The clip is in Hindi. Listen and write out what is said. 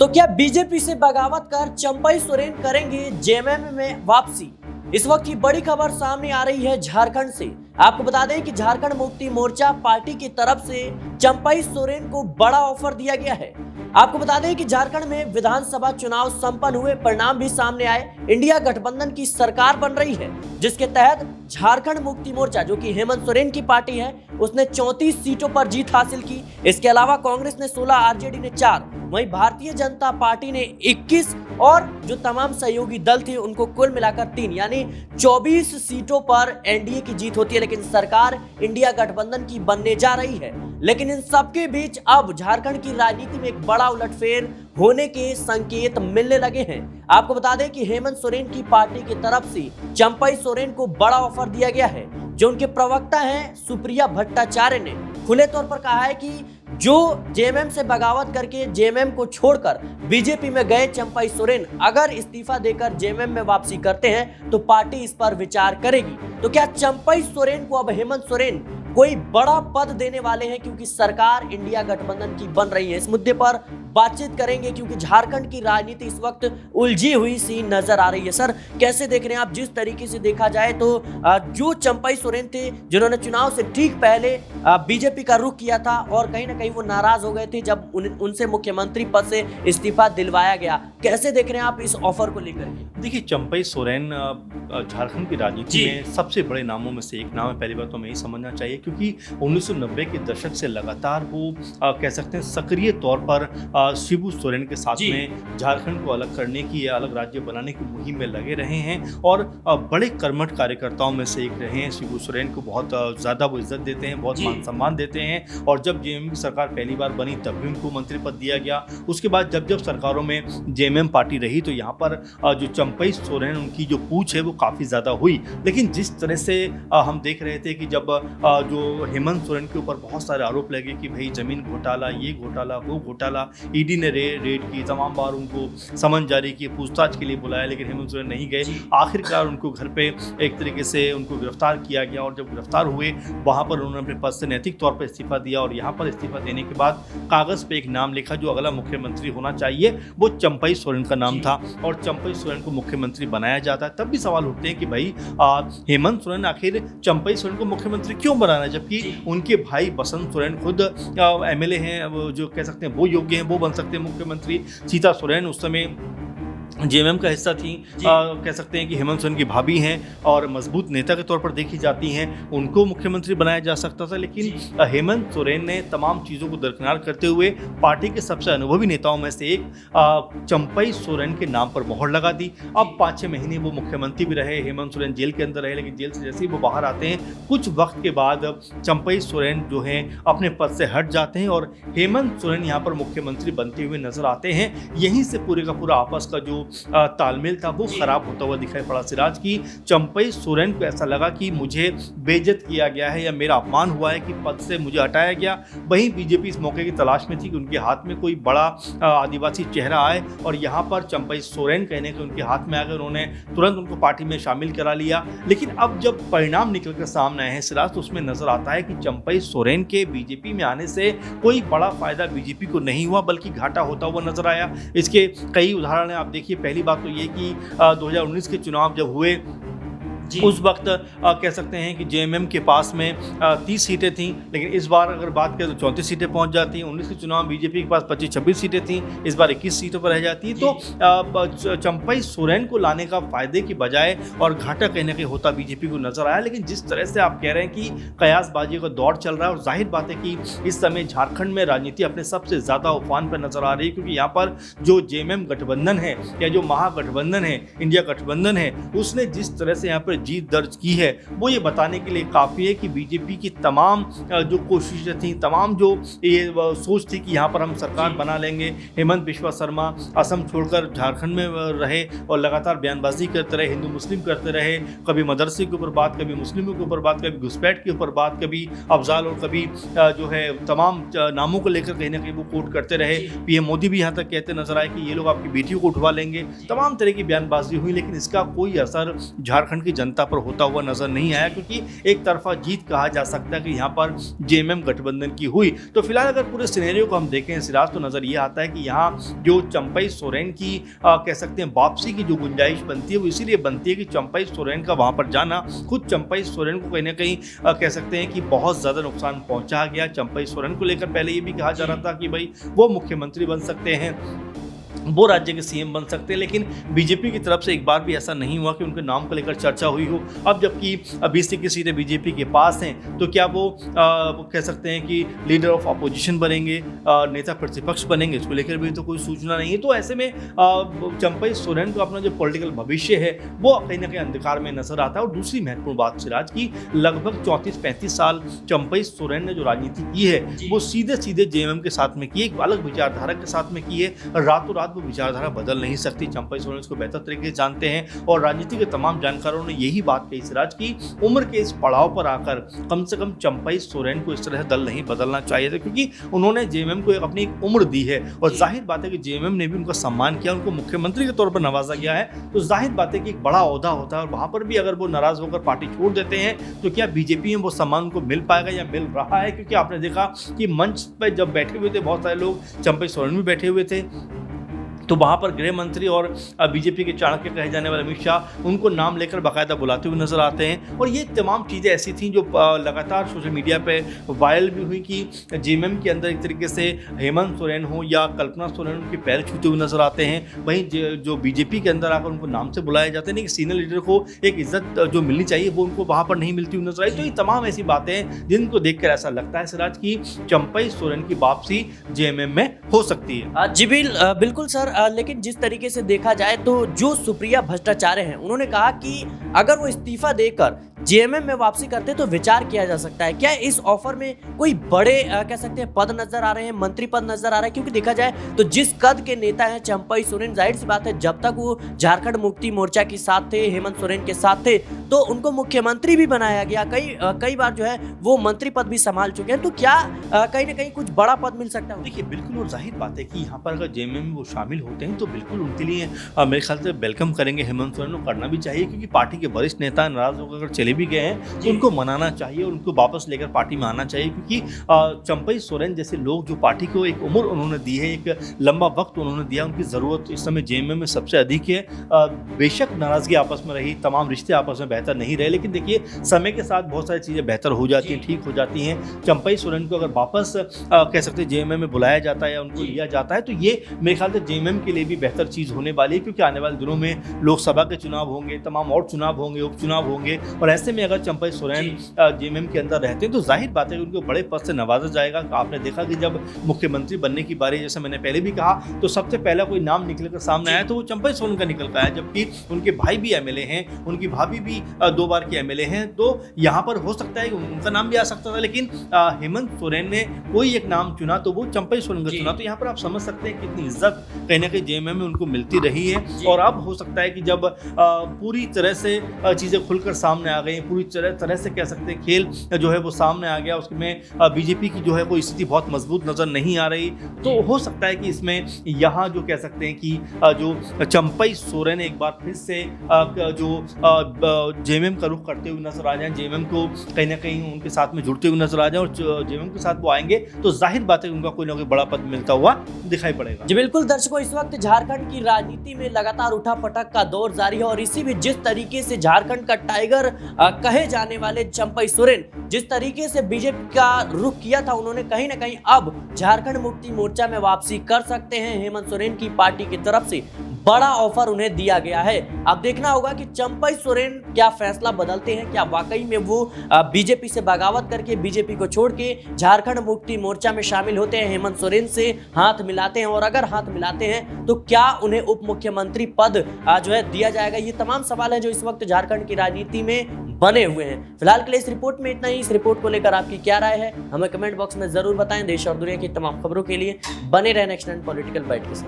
तो क्या बीजेपी से बगावत कर चंपई सोरेन करेंगे जेएमएम में वापसी? इस वक्त की बड़ी खबर सामने आ रही है झारखंड से। आपको बता दें कि झारखंड मुक्ति मोर्चा पार्टी की तरफ से चंपई सोरेन को बड़ा ऑफर दिया गया है। आपको बता दें कि झारखंड में विधानसभा चुनाव संपन्न हुए, परिणाम भी सामने आए। इंडिया गठबंधन की सरकार बन रही है, जिसके तहत झारखंड मुक्ति मोर्चा, जो कि हेमंत सोरेन की पार्टी है, उसने 34 सीटों पर जीत हासिल की। इसके अलावा कांग्रेस ने 16, आरजेडी ने 4, वहीं भारतीय जनता पार्टी ने 21 और जो तमाम सहयोगी दल थे उनको कुल मिलाकर 3, यानी 24 सीटों पर एनडीए की जीत होती है। लेकिन सरकार इंडिया गठबंधन की बनने जा रही है। लेकिन इन सबके बीच अब झारखंड की राजनीति में एक बड़ा उलटफेर होने के संकेत मिलने लगे हैं। आपको बता दें कि हेमंत सोरेन की पार्टी की तरफ से चंपई सोरेन को बड़ा ऑफर दिया गया है। जो उनके प्रवक्ता हैं सुप्रिया भट्टाचार्य ने खुले तौर पर कहा है कि जो जेएमएम से बगावत करके जेएमएम को छोड़कर बीजेपी में गए चंपई सोरेन अगर इस्तीफा देकर जेएमएम में वापसी करते हैं तो पार्टी इस पर विचार करेगी। तो क्या चंपई सोरेन को अब हेमंत सोरेन कोई बड़ा पद देने वाले हैं, क्योंकि सरकार इंडिया गठबंधन की बन रही है? इस मुद्दे पर बातचीत करेंगे, क्योंकि झारखंड की राजनीति इस वक्त उलझी हुई सी नजर आ रही है। सर, कैसे देख रहे हैं आप? जिस तरीके से देखा जाए तो जो चंपई सोरेन थे, जिन्होंने चुनाव से ठीक पहले बीजेपी का रुख किया था और कहीं ना कहीं वो नाराज हो गए थे जब उनसे मुख्यमंत्री पद से इस्तीफा दिलवाया गया, कैसे देख रहे हैं आप इस ऑफर को लेकर? देखिए, चंपई सोरेन झारखंड की राजनीति में सबसे बड़े नामों में से एक नाम है। पहली बात तो हमें यही समझना चाहिए, क्योंकि 1990 के दशक से लगातार वो कह सकते हैं सक्रिय तौर पर शिबू सोरेन के साथ में झारखंड को अलग करने की या अलग राज्य बनाने की मुहिम में लगे रहे हैं और बड़े कर्मठ कार्यकर्ताओं में से एक रहे हैं। शिबू सोरेन को बहुत ज़्यादा वो इज्जत देते हैं, बहुत मान सम्मान देते हैं। और जब जेएमएम की सरकार पहली बार बनी तब भी उनको मंत्री पद दिया गया। उसके बाद जब जब सरकारों में जेएमएम पार्टी रही तो यहाँ पर जो चंपई सोरेन, उनकी जो पूछ है वो काफ़ी ज़्यादा हुई। लेकिन जिस तरह से हम देख रहे थे कि जब जो हेमंत सोरेन के ऊपर बहुत सारे आरोप लगे कि भाई जमीन घोटाला, ये घोटाला, वो घोटाला, ईडी ने रेड की, तमाम बार उनको समन जारी किए, पूछताछ के लिए बुलाया, लेकिन हेमंत सोरेन नहीं गए। आखिरकार उनको घर पे एक तरीके से उनको गिरफ्तार किया गया और जब गिरफ्तार हुए वहाँ पर उन्होंने अपने पद से नैतिक तौर पर इस्तीफा दिया और यहाँ पर इस्तीफा देने के बाद कागज़ पे एक नाम लिखा, जो अगला मुख्यमंत्री होना चाहिए वो चंपई सोरेन का नाम था और चंपई सोरेन को मुख्यमंत्री बनाया जाता है। तब भी सवाल उठते हैं कि भाई हेमंत सोरेन आखिर चंपई सोरेन को मुख्यमंत्री क्यों बनाना, जबकि उनके भाई बसंत सोरेन खुद एमएलए हैं, जो कह सकते हैं वो योग्य हैं, वो बन सकते हैं मुख्यमंत्री। सीता सोरेन उस समय जेएमएम का हिस्सा थी, कह सकते हैं कि हेमंत सोरेन की भाभी हैं और मजबूत नेता के तौर पर देखी जाती हैं, उनको मुख्यमंत्री बनाया जा सकता था। लेकिन हेमंत सोरेन ने तमाम चीज़ों को दरकिनार करते हुए पार्टी के सबसे अनुभवी नेताओं में से एक चंपई सोरेन के नाम पर मोहर लगा दी। अब 5-6 महीने वो मुख्यमंत्री भी रहे। हेमंत सोरेन जेल के अंदर रहे, लेकिन जेल से जैसे ही वो बाहर आते हैं कुछ वक्त के बाद चंपई सोरेन जो हैं अपने पद से हट जाते हैं और हेमंत सोरेन यहाँ पर मुख्यमंत्री बनते हुए नजर आते हैं। यहीं से पूरे का पूरा आपस का जो तालमेल था वो खराब होता हुआ दिखाई पड़ा सिराज की। चंपई सोरेन को ऐसा लगा कि मुझे बेइज्जत किया गया है या मेरा अपमान हुआ है कि पद से मुझे हटाया गया। वहीं बीजेपी इस मौके की तलाश में थी कि उनके हाथ में कोई बड़ा आदिवासी चेहरा आए और यहाँ पर चंपई सोरेन कहने के उनके हाथ में आ गए। उन्होंने तुरंत उनको पार्टी में शामिल करा लिया। लेकिन अब जब परिणाम निकल कर सामने आए हैं सिराज, तो उसमें नजर आता है कि चंपई सोरेन के बीजेपी में आने से कोई बड़ा फायदा बीजेपी को नहीं हुआ, बल्कि घाटा होता हुआ नजर आया। इसके कई उदाहरण हैं। आप देखिए, पहली बात तो ये कि 2019 के चुनाव जब हुए उस वक्त कह सकते हैं कि जेएमएम के पास में 30 सीटें थीं, लेकिन इस बार अगर बात करें तो 34 सीटें पहुंच जाती हैं। 19 के चुनाव बीजेपी के पास 25-26 सीटें थीं, इस बार 21 सीटों पर रह जाती है। तो चंपई सोरेन को लाने का फायदे की बजाय और घाटा कहीं ना कहीं होता बीजेपी को नजर आया। लेकिन जिस तरह से आप कह रहे हैं कि कयासबाजी का दौर चल रहा है और जाहिर बात है कि इस समय झारखंड में राजनीति अपने सबसे ज़्यादा उफान पर नजर आ रही है, क्योंकि यहाँ पर जो जेएमएम गठबंधन है या जो महागठबंधन है, इंडिया गठबंधन है, उसने जिस तरह से यहाँ पर जीत दर्ज की है वो ये बताने के लिए काफ़ी है कि बीजेपी की तमाम जो कोशिशें थी, तमाम जो ये सोच थी कि यहाँ पर हम सरकार बना लेंगे। हेमंत बिश्वा शर्मा असम छोड़कर झारखंड में रहे और लगातार बयानबाजी करते रहे, हिंदू मुस्लिम करते रहे, कभी मदरसे के ऊपर बात, कभी मुस्लिमों के ऊपर बात, कभी घुसपैठ के ऊपर बात, कभी अफजाल और कभी जो है तमाम नामों को लेकर कहीं ना कहीं वो कोट करते रहे। पीएम मोदी भी यहाँ तक कहते नजर आए कि ये लोग आपकी बेटियों को उठवा लेंगे। तमाम तरह की बयानबाजी हुई, लेकिन इसका कोई असर झारखंड की जनता जनता पर होता हुआ नजर नहीं आया, क्योंकि एक तरफा जीत कहा जा सकता है कि यहाँ पर जेएमएम गठबंधन की हुई। तो फिलहाल अगर पूरे सिनेरियो को हम देखें सिराज, तो नजर ये आता है कि यहाँ जो चंपई सोरेन की कह सकते हैं वापसी की जो गुंजाइश बनती है वो इसीलिए बनती है कि चंपई सोरेन का वहां पर जाना, खुद चंपई सोरेन को कहीं ना कहीं कह सकते हैं कि बहुत ज्यादा नुकसान पहुंचा गया। चंपई सोरेन को लेकर पहले ये भी कहा जा रहा था कि भाई वो मुख्यमंत्री बन सकते हैं, वो राज्य के सीएम बन सकते हैं, लेकिन बीजेपी की तरफ से एक बार भी ऐसा नहीं हुआ कि उनके नाम को लेकर चर्चा हुई हो। अब जबकि 20 की सीटें बीजेपी के पास हैं, तो क्या वो कह सकते हैं कि लीडर ऑफ अपोजिशन बनेंगे, नेता प्रतिपक्ष बनेंगे, इसको लेकर भी तो कोई सूचना नहीं है। तो ऐसे में चंपई सोरेन को अपना जो पॉलिटिकल भविष्य है वो कहीं ना कहीं अंधकार में नजर आता है। और दूसरी महत्वपूर्ण बात सिराज की, लगभग 34-35 साल चंपई सोरेन ने जो राजनीति की है वो सीधे सीधे जेएमएम के साथ में की, एक अलग विचारधारा के साथ में की है। रातों रात वो विचारधारा बदल नहीं सकती। चंपई सोरेन इसको बेहतर तरीके से जानते हैं और राजनीति के तमाम जानकारों ने यही बात कही सिराज की, उम्र के इस पड़ाव पर आकर कम से कम चंपई सोरेन को इस तरह से दल नहीं बदलना चाहिए था, क्योंकि उन्होंने जेएमएम को अपनी एक उम्र दी है और जाहिर बात है कि जेएमएम ने भी उनका सम्मान किया, उनको मुख्यमंत्री के तौर पर नवाजा गया है। तो जाहिर बात है कि एक बड़ा ओहदा होता है और वहां पर भी अगर वो नाराज होकर पार्टी छोड़ देते हैं तो क्या बीजेपी में वो सम्मान उनको मिल पाएगा या मिल रहा है? क्योंकि आपने देखा कि मंच पर जब बैठे हुए थे बहुत सारे लोग, चंपई सोरेन भी बैठे हुए थे, तो वहाँ पर गृह मंत्री और बीजेपी के चाणक्य कहे जाने वाले अमित शाह उनको नाम लेकर बाकायदा बुलाते हुए नजर आते हैं। और ये तमाम चीज़ें ऐसी थी जो लगातार सोशल मीडिया पे वायरल भी हुई कि जेएमएम के अंदर एक तरीके से हेमंत सोरेन हो या कल्पना सोरेन उनके पैर छूते हुए नजर आते हैं। वहीं जो बीजेपी के अंदर आकर उनको नाम से बुलाया जाते हैं, नहीं, सीनियर लीडर को एक इज्जत जो मिलनी चाहिए वो उनको वहाँ पर नहीं मिलती हुई नजर आई। तो ये तमाम ऐसी बातें हैं जिनको देखकर ऐसा लगता है सिराज की चंपई सोरेन की वापसी जेएमएम में हो सकती है। जी बिल्कुल सर, लेकिन जिस तरीके से देखा जाए तो जो सुप्रिया भट्टाचार्य हैं उन्होंने कहा कि अगर वो इस्तीफा देकर जेएमएम में वापसी करते तो विचार किया जा सकता है। क्या इस ऑफर में कोई बड़े कह सकते हैं पद नजर आ रहे हैं, मंत्री पद नजर आ रहा है? क्योंकि देखा जाए तो जिस कद के नेता हैं चंपई सोरेन, जाहिर सी बात है जब तक वो झारखंड मुक्ति मोर्चा के साथ थे, हेमंत सोरेन के साथ थे, तो उनको मुख्यमंत्री भी बनाया गया, कई बार जो है वो मंत्री पद भी संभाल चुके हैं। तो क्या कहीं ना कहीं कुछ बड़ा पद मिल सकता है? देखिए बिल्कुल, और जाहिर बात है कि यहाँ पर अगर जेएमएम में वो शामिल होते हैं तो बिल्कुल उनके लिए मेरे ख्याल से वेलकम करेंगे हेमंत सोरेन को, करना भी चाहिए, क्योंकि पार्टी के वरिष्ठ नेता नाराज होकर अगर चले भी गए हैं तो उनको मनाना चाहिए, उनको वापस लेकर पार्टी में आना चाहिए। क्योंकि चंपई सोरेन जैसे लोग जो पार्टी को एक उम्र उन्होंने दी है, एक लंबा वक्त उन्होंने दिया, उनकी ज़रूरत इस समय जेएमएम में सबसे अधिक है। बेशक नाराजगी आपस में रही, तमाम रिश्ते आपस में बेहतर नहीं रहे, लेकिन देखिए समय के साथ बहुत सारी चीज़ें बेहतर हो जाती हैं, ठीक हो जाती हैं। चंपई सोरेन को अगर वापस कह सकते हैं जेएमएम में बुलाया जाता है या उनको लिया जाता है तो ये मेरे ख्याल से जेएमएम के लिए भी बेहतर चीज़ होने वाली है, क्योंकि आने वाले दिनों में लोकसभा के चुनाव होंगे, तमाम और चुनाव होंगे, उपचुनाव होंगे, और ऐसे में अगर चंपई सोरेन जेएमएम के अंदर रहते हैं तो जाहिर बात है कि उनको बड़े पद से नवाजा जाएगा। आपने देखा कि जब मुख्यमंत्री बनने की बारी, जैसे मैंने पहले भी कहा, तो सबसे पहला कोई नाम निकल कर सामने आया तो वो चंपई सोरेन का निकल कर आया, जबकि उनके भाई भी एमएलए हैं, उनकी भाभी भी 2 बार की एमएलए हैं। तो यहाँ पर हो सकता है कि उनका नाम भी आ सकता था, लेकिन हेमंत सोरेन ने कोई एक नाम चुना तो वो चंपई सोरेन का चुना। तो यहाँ पर आप समझ सकते हैं कितनी इज्जत कहीं ना कहीं जेएमएम में उनको मिलती रही है। और अब हो सकता है कि जब पूरी तरह से चीज़ें खुलकर सामने आ गई, पूरी तरह से कह सकते हैं खेल जो है वो सामने आ गया, उसमें बीजेपी की जो है वो स्थिति बहुत मजबूत नजर नहीं आ रही, तो हो सकता है कि इसमें यहाँ जो कह सकते हैं कि जो चंपई सोरेन एक बार फिर से जो जेएमएम का रुख करते हुए नजर आ जाए, जेएमएम को कहीं ना कहीं उनके साथ में जुड़ते हुए नजर आ जाए, और जेएमएम के साथ वो आएंगे तो जाहिर बात है उनका कोई ना कोई बड़ा पद मिलता हुआ दिखाई पड़ेगा। जी बिल्कुल दर्शकों, इस वक्त झारखंड की राजनीति में लगातार उठापटक का दौर जारी है और इसी में जिस तरीके से झारखंड का टाइगर कहे जाने वाले चंपई सोरेन जिस तरीके से बीजेपी का रुख किया था, उन्होंने कहीं ना कहीं अब झारखंड मुक्ति मोर्चा में वापसी कर सकते हैं। हेमंत सोरेन की पार्टी की तरफ से बड़ा ऑफर उन्हें दिया गया है। अब देखना होगा कि चंपई सोरेन क्या फैसला बदलते हैं, क्या वाकई में वो बीजेपी से बगावत करके बीजेपी को छोड़ के झारखंड मुक्ति मोर्चा में शामिल होते हैं, हेमंत सोरेन से हाथ मिलाते हैं, और अगर हाथ मिलाते हैं तो क्या उन्हें उप मुख्यमंत्री पद जो है दिया जाएगा? ये तमाम सवाल है जो इस वक्त झारखंड की राजनीति में बने हुए हैं। फिलहाल के लिए इस रिपोर्ट में इतना ही। इस रिपोर्ट को लेकर आपकी क्या राय है हमें कमेंट बॉक्स में जरूर बताएं। देश और दुनिया की तमाम खबरों के लिए बने रहें नेक्स्ट 9 पॉलिटिकल बाइट के साथ।